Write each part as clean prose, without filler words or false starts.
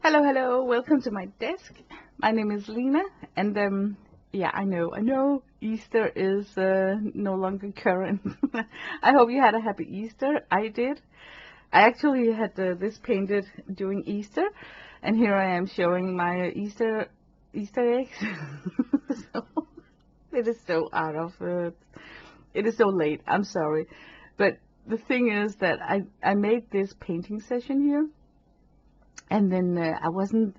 Hello, hello, welcome to my desk. My name is Lena, and yeah, I know, Easter is no longer current. I hope you had a happy Easter. I did. I actually had this painted during Easter, and here I am showing my Easter eggs. So, it is so out of it is so late. I'm sorry, but the thing is that I made this painting session here, and then I wasn't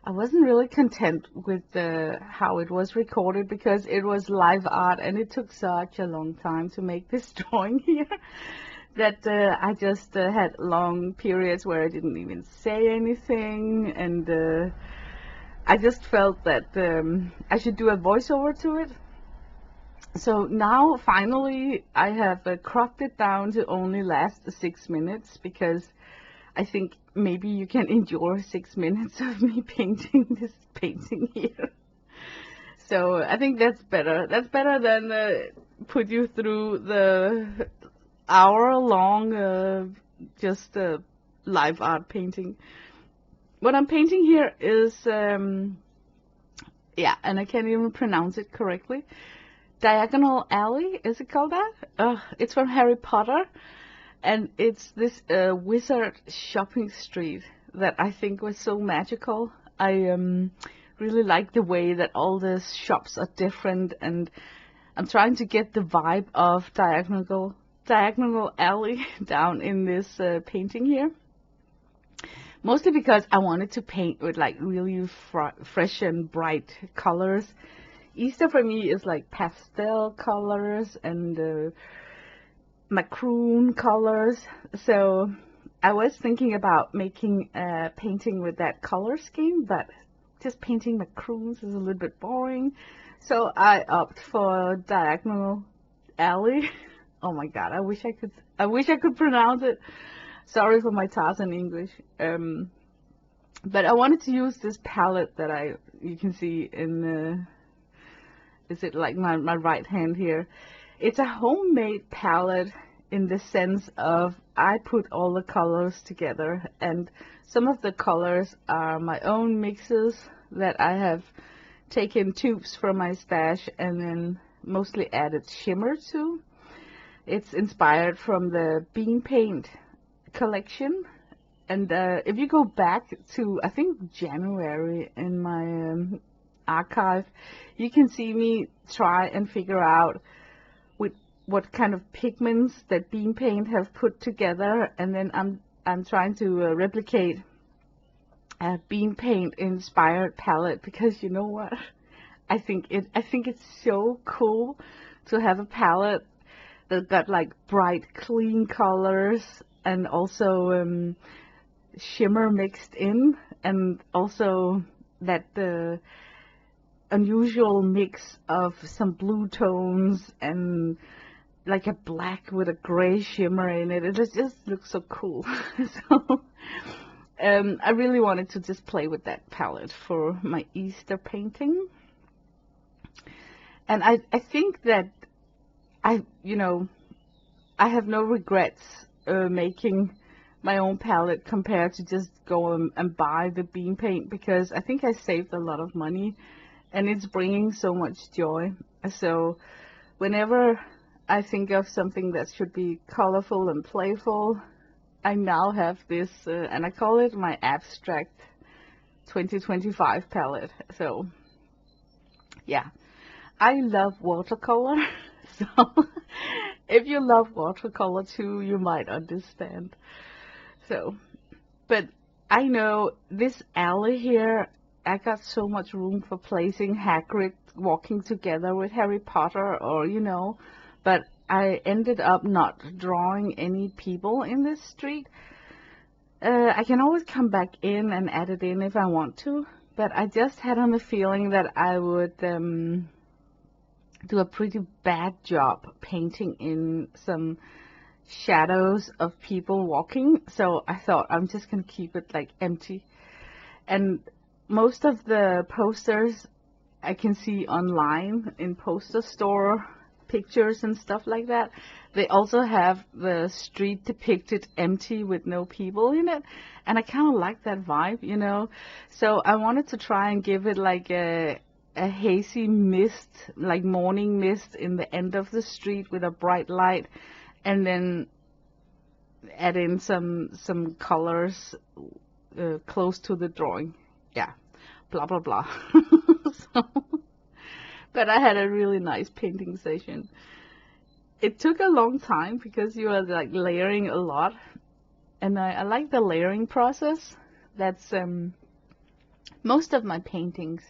really content with how it was recorded because it was live art and it took such a long time to make this drawing here that I just had long periods where I didn't even say anything, and I just felt that I should do a voiceover to it. So now finally I have cropped it down to only last 6 minutes because I think maybe you can endure 6 minutes of me painting this painting here. So I think that's better. That's better than put you through the hour-long just live art painting. What I'm painting here is, yeah, and I can't even pronounce it correctly. Diagon Alley, is it called that? It's from Harry Potter. And it's this wizard shopping street that I think was so magical. I really like the way that all the shops are different, and I'm trying to get the vibe of Diagonal Alley down in this painting here. Mostly because I wanted to paint with like really fresh and bright colors. Easter for me is like pastel colors and macaroon colors, so I was thinking about making a painting with that color scheme, but just painting macaroons is a little bit boring, so I opt for Diagonal Alley. Oh my god, I wish I could pronounce it. Sorry for my Tarzan English. But I wanted to use this palette that you can see in is it like my right hand here. It's a homemade palette in the sense of I put all the colors together, and some of the colors are my own mixes that I have taken tubes from my stash and then mostly added shimmer to. It's inspired from the bean paint collection, and if you go back to I think January in my archive, you can see me try and figure out what kind of pigments that bean paint have put together, and then I'm trying to replicate a bean paint inspired palette, because you know what, I think it's so cool to have a palette that got like bright clean colors and also shimmer mixed in, and also that unusual mix of some blue tones and like a black with a gray shimmer in it. It just looks so cool. So I really wanted to just play with that palette for my Easter painting. And I think that I have no regrets making my own palette compared to just go and buy the bean paint, because I think I saved a lot of money and it's bringing so much joy. So whenever I think of something that should be colorful and playful, I now have this, and I call it my Abstract 2025 palette. So, yeah, I love watercolor. So, if you love watercolor too, you might understand. So, but I know this alley here, I got so much room for placing Hagrid walking together with Harry Potter, or but I ended up not drawing any people in this street. I can always come back in and add it in if I want to, but I just had on the feeling that I would do a pretty bad job painting in some shadows of people walking, so I thought I'm just gonna keep it like empty. And most of the posters I can see online in poster store pictures and stuff like that, they also have the street depicted empty with no people in it, and I kind of like that vibe, you know. So I wanted to try and give it like a hazy mist, like morning mist in the end of the street with a bright light, and then add in some colors close to the drawing. Yeah, blah blah blah. So, but I had a really nice painting session. It took a long time because you are like layering a lot, and I like the layering process. That's most of my paintings,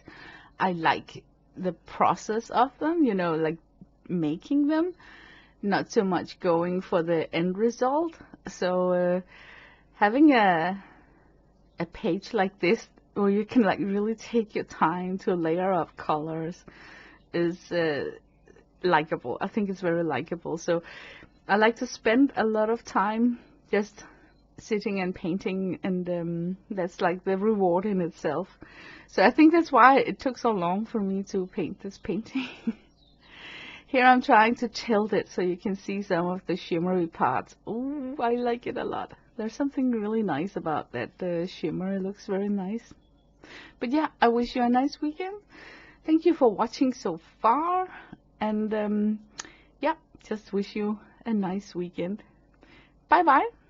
I like the process of them, you know, like making them, not so much going for the end result. So having a page like this where you can like really take your time to layer up colors is likable. I think it's very likable. So I like to spend a lot of time just sitting and painting, and that's like the reward in itself. So I think that's why it took so long for me to paint this painting. Here I'm trying to tilt it so you can see some of the shimmery parts. Ooh, I like it a lot. There's something really nice about that shimmer. It looks very nice. But yeah, I wish you a nice weekend. Thank you for watching so far. And yeah, just wish you a nice weekend. Bye bye.